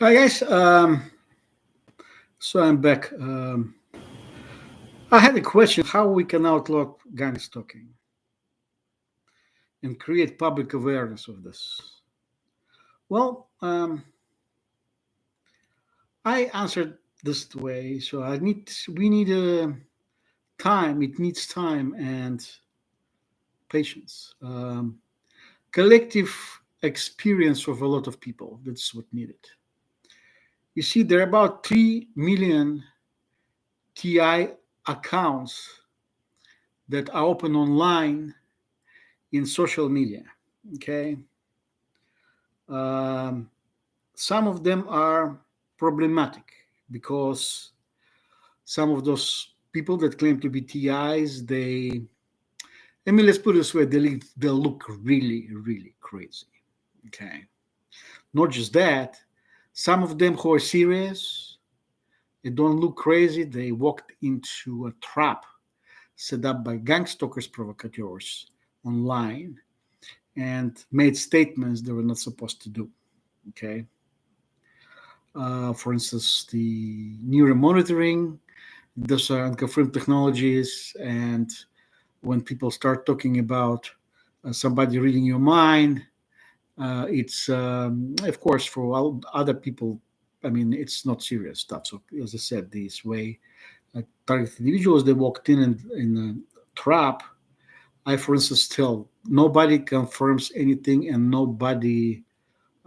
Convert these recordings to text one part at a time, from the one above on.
Hi guys, so I'm back. I had a question: how we can outlaw gang stalking and create public awareness of this? Well, I answered this way. So we need time. It needs time and patience, collective experience of a lot of people. That's what needed. You see, there are about 3 million TI accounts that are open online in social media. Okay, um, some of them are problematic because some of those people that claim to be TIs, I mean, let's put it this way, they look really, really crazy. Okay, not just that, some of them who are serious, they don't look crazy. They walked into a trap set up by gang stalkers provocateurs online and made statements they were not supposed to do. Okay. For instance, the neuromonitoring, those are unconfirmed technologies. And when people start talking about somebody reading your mind, it's, of course, for all other people, I mean, it's not serious stuff. So, as I said, this way, target individuals, they walked in a trap. I, for instance, tell nobody confirms anything and nobody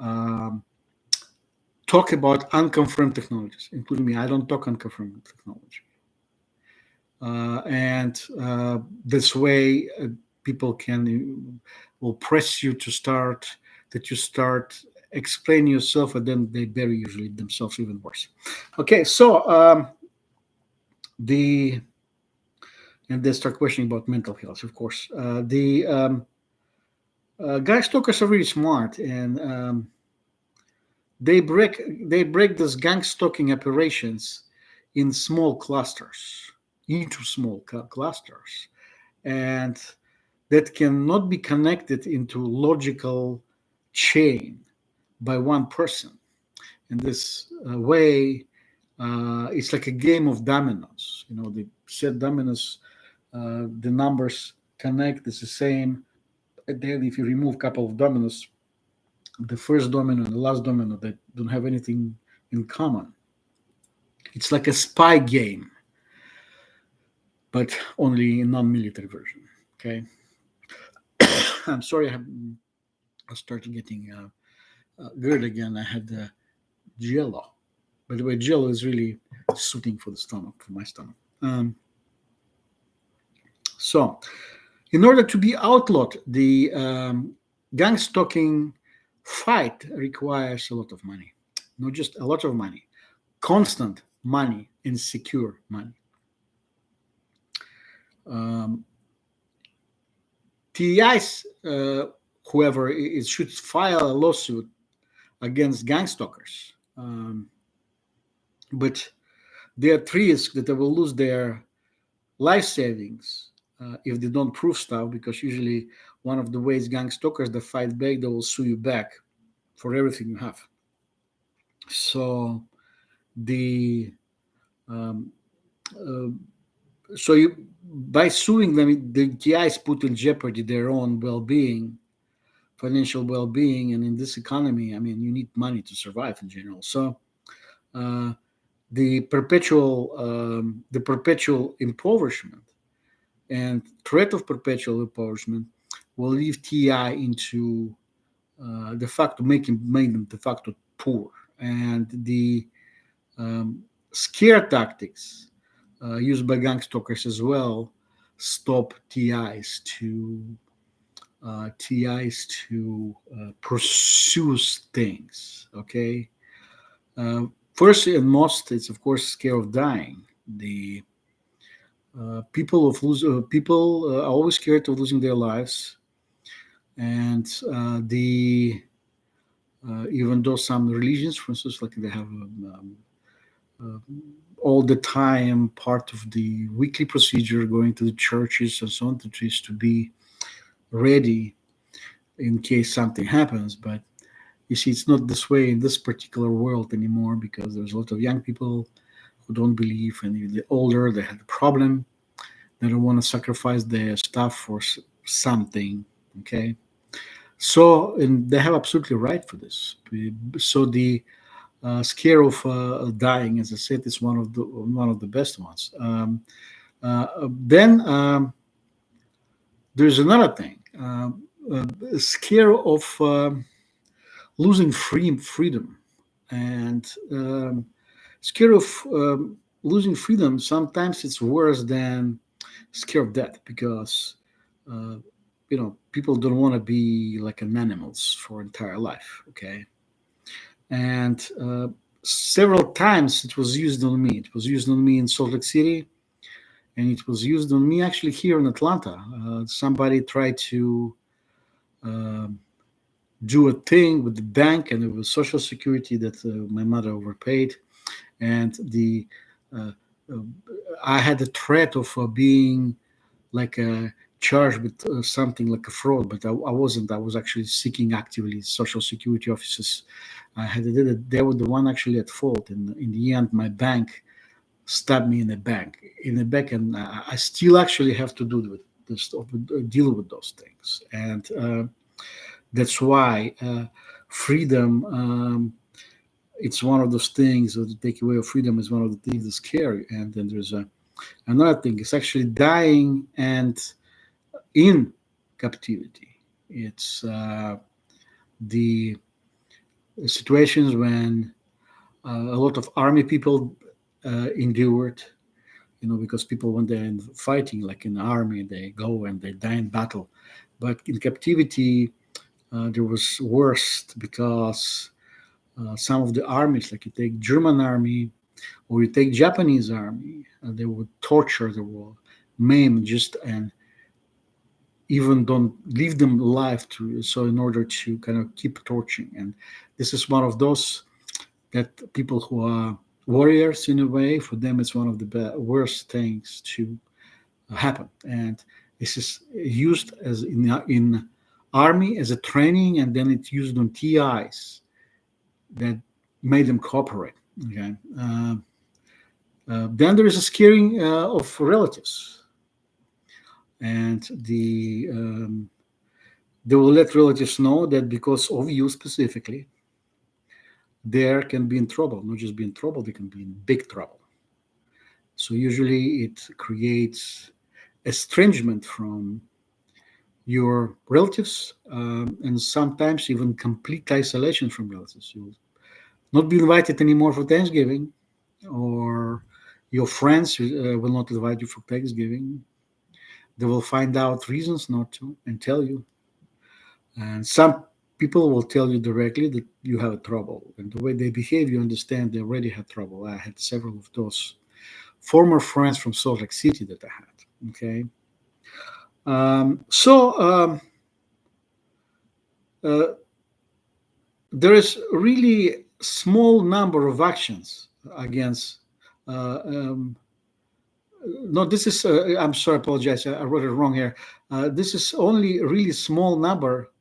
um, talk about unconfirmed technologies, including me. I don't talk unconfirmed technology. And this way, people will press you to start, that you start explaining yourself, and then they bury usually themselves even worse. Okay, so the and they start questioning about mental health, of course. The Guy stalkers are really smart, and they break those gang stalking operations in small clusters, into small clusters, and that cannot be connected into logical chain by one person. In this way, it's like a game of dominoes. You know, the set dominoes, the numbers connect. It's the same. And then, if you remove a couple of dominoes, the first domino and the last domino that don't have anything in common. It's like a spy game, but only a non-military version. Okay, I'm sorry, I started getting good again. I had Jello. By the way, Jello is really soothing for the stomach, for my stomach. So, in order to be outlawed, the gang stalking fight requires a lot of money, not just a lot of money, constant money and secure money. Um, TIs, whoever it should file a lawsuit against gang stalkers, but they are at risk that they will lose their life savings if they don't prove stuff. Because usually, one of the ways gang stalkers they fight back, they will sue you back for everything you have. So the um, uh, so you by suing them, the TIs put in jeopardy their own well-being, financial well-being, and in this economy, I mean, you need money to survive in general. So uh, the perpetual impoverishment and threat of perpetual impoverishment will leave TI into de facto make them de facto poor, and the scare tactics used by gang stalkers as well stop TIs to pursue things. Okay, first and most, it's of course scare of dying. The people are always scared of losing their lives, and the even though some religions, for instance, like they have uh, all the time part of the weekly procedure going to the churches and so on to be ready in case something happens. But You see, it's not this way in this particular world anymore because there's a lot of young people who don't believe, and if they're older, they have a problem. They don't want to sacrifice their stuff for something. Okay, so and they have absolutely right for this. So the scare of dying, as I said, is one of the best ones. Then there's another thing, scare of losing freedom, and scare of losing freedom. Sometimes it's worse than scare of death because uh, people don't want to be like an animals for entire life. Okay, and several times it was used on me. It was used on me in Salt Lake City, and it was used on me actually here in Atlanta. Somebody tried to uh, do a thing with the bank, and it was Social Security that my mother overpaid, and the uh, uh, I had the threat of being like charged with something like a fraud, but I wasn't. I was actually seeking actively Social Security offices. I had did it. They were the one actually at fault. In the end, my bank stabbed me in the back, and I still actually have to do with this, deal with those things, and that's why freedom. It's one of those things, or the take away of freedom is one of the things that's scary. And then there's another thing. It's actually dying and in captivity. It's the situations when a lot of army people endured, because people, when they're in fighting, like in the army, they go and they die in battle. But in captivity, there was worse because some of the armies, like you take German army or you take Japanese army, they would torture, they will maim just and even don't leave them alive to, so in order to kind of keep torturing. And this is one of those that people who are warriors in a way, for them it's one of the worst things to happen. And this is used as in army as a training, and then it's used on TIs that made them cooperate. Okay. Then there is a scaring of relatives, and they will let relatives know that because of you specifically, they can be in trouble. Not just be in trouble, they can be in big trouble. So usually it creates estrangement from your relatives, and sometimes even complete isolation from relatives. You will not be invited anymore for Thanksgiving, or your friends will not invite you for Thanksgiving. They will find out reasons not to and tell you. And some people will tell you directly that you have trouble. And the way they behave, you understand they already had trouble. I had several of those former friends from Salt Lake City that I had. Okay. So uh, there is really small number of actions against. Uh, um, no, this is. I'm sorry, I apologize. I wrote it wrong here. This is only a really small number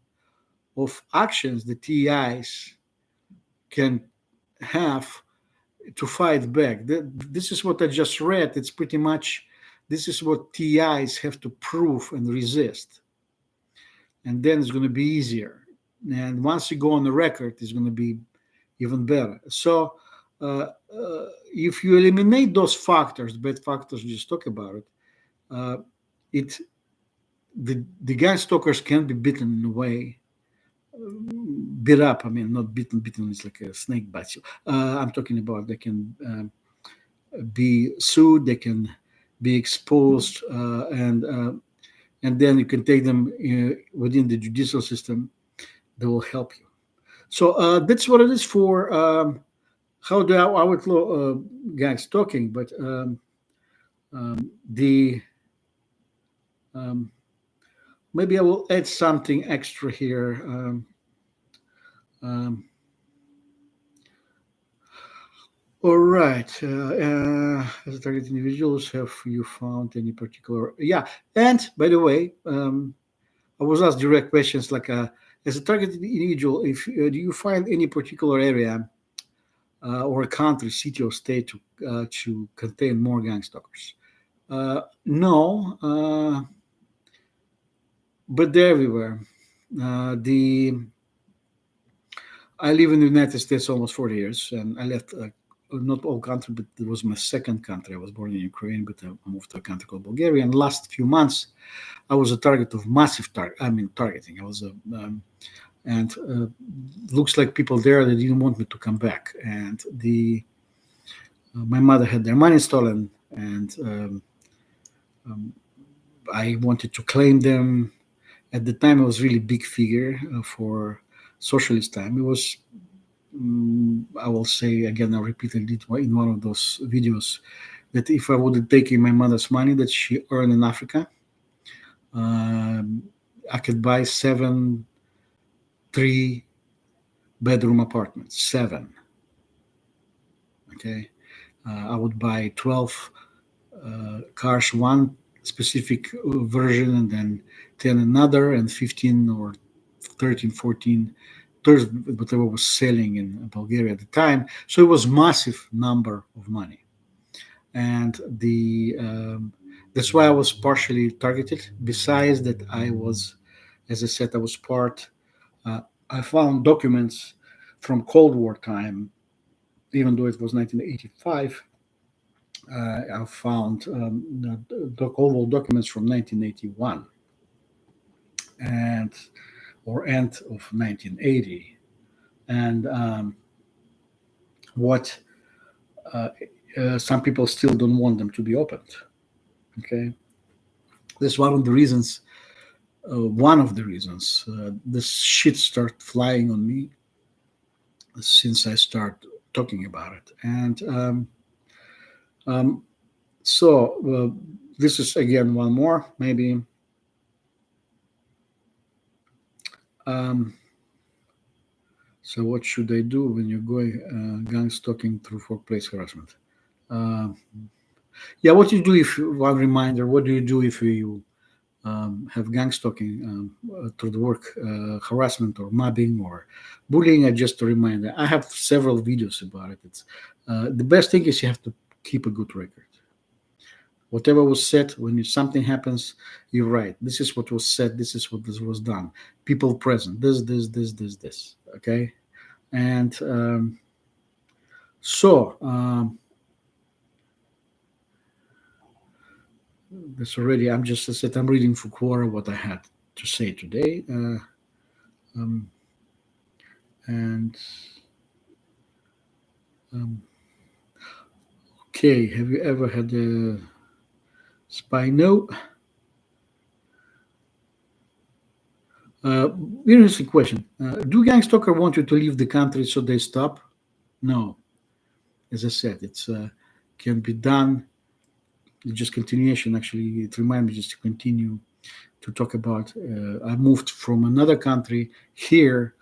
of actions the TIs can have to fight back. This is what I just read. It's pretty much this is what TIs have to prove and resist, and then it's going to be easier. And once you go on the record, it's going to be even better. So if you eliminate those factors, bad factors, you just talk about it. Uh, it the gang stalkers can be bitten in a way, beat up. I mean, not bitten. Bitten is like a snake bites you. I'm talking about they can be sued. They can be exposed, and then you can take them within the judicial system. They will help you. So that's what it is for how do I outlaw gang stalking. But the um, maybe I will add something extra here. Um, all right. As a target individuals, have you found any particular? Yeah. And by the way, I was asked direct questions like, As a targeted individual, if do you find any particular area or a country, city, or state to contain more gang stalkers? No, but they're everywhere. The I live in the United States almost 40 years, and I left not all country, but it was my second country. I was born in Ukraine, but I moved to a country called Bulgaria. And last few months, I was a target of massive targeting. I was a and looks like people there they didn't want me to come back. And the my mother had their money stolen, and um, I wanted to claim them. At the time, I was really big figure for socialist time. It was I will say again, I repeated it in one of those videos that if I would have taken my mother's money that she earned in Africa, um, I could buy 7 3-bedroom apartments. 7. Okay. I would buy 12 cars, one specific version, and then 10 another, and 15 or 13, 14 whatever was selling in Bulgaria at the time. So it was massive number of money, and that's why I was partially targeted. Besides that, I was, as I said, I was part. Uh, I found documents from Cold War time, even though it was 1985. I found Cold War documents from 1981 and or end of 1980, and what some people still don't want them to be opened. Okay, that's one of the reasons. One of the reasons this shit start flying on me since I start talking about it, and um, so this is again one more maybe. Um, so what should I do when you're going gang stalking through workplace harassment? Uh, yeah, what do you do if one reminder? What do you do if you have gang stalking through the work harassment or mobbing or bullying? Just a reminder. I have several videos about it. It's the best thing is you have to keep a good record. Whatever was said when something happens, you're right. This is what was said. This is what this was done. People present. This. Okay, and so this already. I'm just I said I'm reading for Quora what I had to say today, um, and um, okay. Have you ever had a spy? No. Interesting question. Do gang stalker want you to leave the country so they stop? No. As I said, it's can be done. It's just continuation. Actually, it reminds me just to continue to talk about. I moved from another country here,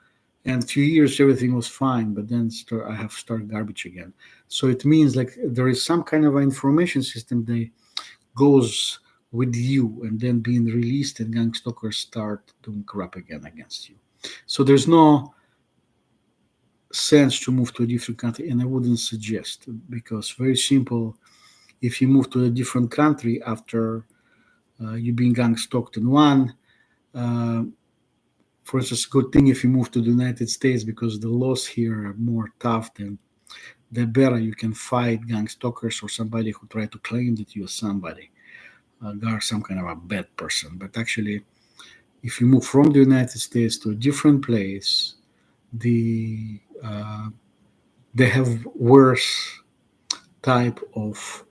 and a few years everything was fine, but then I have started garbage again. So it means like there is some kind of information system that goes with you, and then being released, and gang stalkers start doing crap again against you. So there's no sense to move to a different country, and I wouldn't suggest because very simple. If you move to a different country after you being gang stalked in one, uh, for instance, good thing if you move to the United States because the laws here are more tough than the better you can fight gang stalkers or somebody who try to claim that you're somebody. They are some kind of a bad person. But actually, if you move from the United States to a different place, the they have worse type of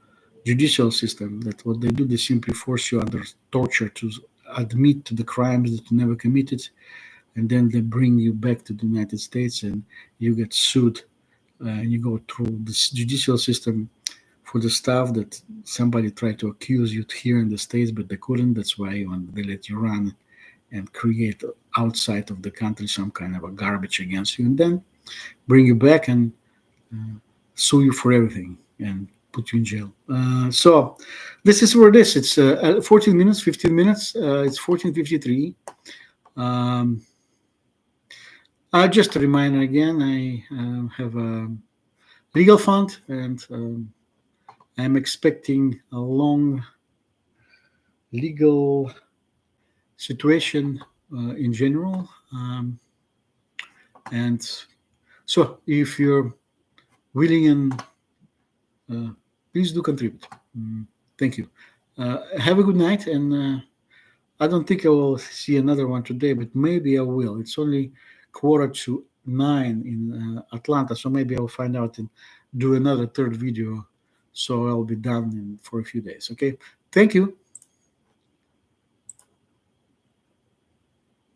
judicial system that what they do, they simply force you under torture to admit to the crimes that you never committed, and then they bring you back to the United States and you get sued, and you go through this judicial system for the stuff that somebody tried to accuse you here in the States, but they couldn't. That's why they let you run and create outside of the country some kind of a garbage against you, and then bring you back and sue you for everything and put you in jail. So this is where it is. It's 14 minutes, 15 minutes. It's 14:53. Um, Just a reminder again, I have a legal fund, and I'm expecting a long legal situation in general. And so, if you're willing and please do contribute. Thank you. Have a good night, and I don't think I will see another one today, but maybe I will. It's only 8:45 in Atlanta, so maybe I'll find out and do another third video. So I'll be done for a few days. Okay. Thank you.